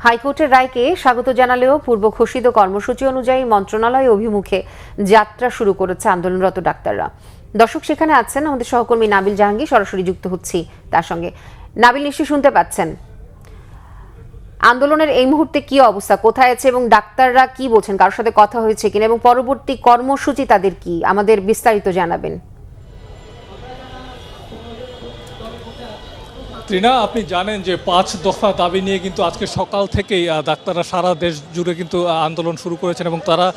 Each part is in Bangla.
হাইকোর্টের রায়কে স্বাগত জানালেও পূর্ব ঘোষিত কর্মসূচি অনুযায়ী মন্ত্রণালয় অভিমুখে যাত্রা শুরু করেছে আন্দোলনরত ডাক্তাররা। দর্শক সেখানে আছেন আমাদের সহকর্মী নাবিল জাহাঙ্গীর, সরাসরি যুক্ত হচ্ছি তার সঙ্গে। নাবিল, নিশ্চয়ই শুনতে পাচ্ছেন। আন্দোলনের এই মুহূর্তে কি অবস্থা, কোথায় আছে এবং ডাক্তাররা কি বলছেন, কারোর সাথে কথা হয়েছে কিনা এবং পরবর্তী কর্মসূচি তাদের কি, আমাদের বিস্তারিত জানাবেন। ত্রিনা, আপনি জানেন যে 5 দফা দাবি নিয়ে কিন্তু আজকে সকাল থেকেই ডাক্তাররা সারা দেশ জুড়ে কিন্তু আন্দোলন শুরু করেছেন এবং তারা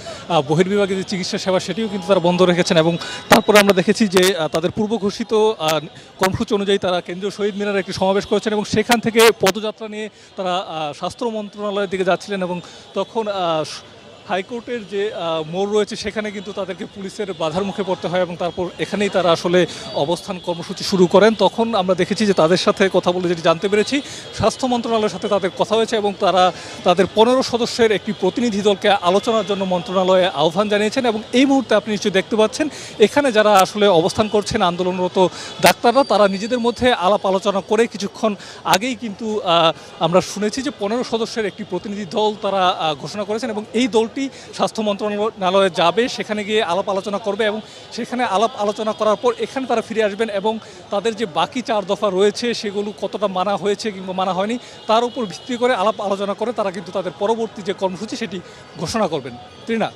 বহির্বিভাগে যে চিকিৎসা সেবা সেটিও কিন্তু তারা বন্ধ রেখেছেন। এবং তারপরে আমরা দেখেছি যে তাদের পূর্ব ঘোষিত কর্মসূচি অনুযায়ী তারা কেন্দ্রীয় শহীদ মিনারে একটি সমাবেশ করেছেন এবং সেখান থেকে পদযাত্রা নিয়ে তারা স্বাস্থ্য মন্ত্রণালয়ের দিকে যাচ্ছিলেন এবং তখন হাইকোর্টের যে মোড় রয়েছে সেখানে কিন্তু তাদেরকে পুলিশের বাধার মুখে পড়তে হয় এবং তারপর এখানেই তারা আসলে অবস্থান কর্মসূচি শুরু করেন। তখন আমরা দেখেছি যে তাদের সাথে কথা বলে যেটি জানতে পেরেছি, স্বাস্থ্য মন্ত্রণালয়ের সাথে তাদের কথা হয়েছে এবং তারা তাদের 15 সদস্যের একটি প্রতিনিধি দলকে আলোচনার জন্য মন্ত্রণালয়ে আহ্বান জানিয়েছেন। এবং এই মুহূর্তে আপনি নিশ্চয়ই দেখতে পাচ্ছেন এখানে যারা আসলে অবস্থান করছেন আন্দোলনরত ডাক্তাররা, তারা নিজেদের মধ্যে আলাপ আলোচনা করে কিছুক্ষণ আগেই কিন্তু আমরা শুনেছি যে 15 সদস্যের একটি প্রতিনিধি দল তারা ঘোষণা করেছেন এবং এই দলটি স্বাস্থ্য মন্ত্রণালয়ে যাবে, সেখানে গিয়ে আলাপ আলোচনা করবে এবং সেখানে আলাপ আলোচনা করার পর এখানে তারা ফিরে আসবেন এবং তাদের যে বাকি 4 দফা রয়েছে সেগুলো কতটা মানা হয়েছে কিংবা মানা হয়নি তার উপর ভিত্তি করে আলাপ আলোচনা করে তারা কিন্তু তাদের পরবর্তী যে কর্মসূচি সেটি ঘোষণা করবেন। ত্রিনা।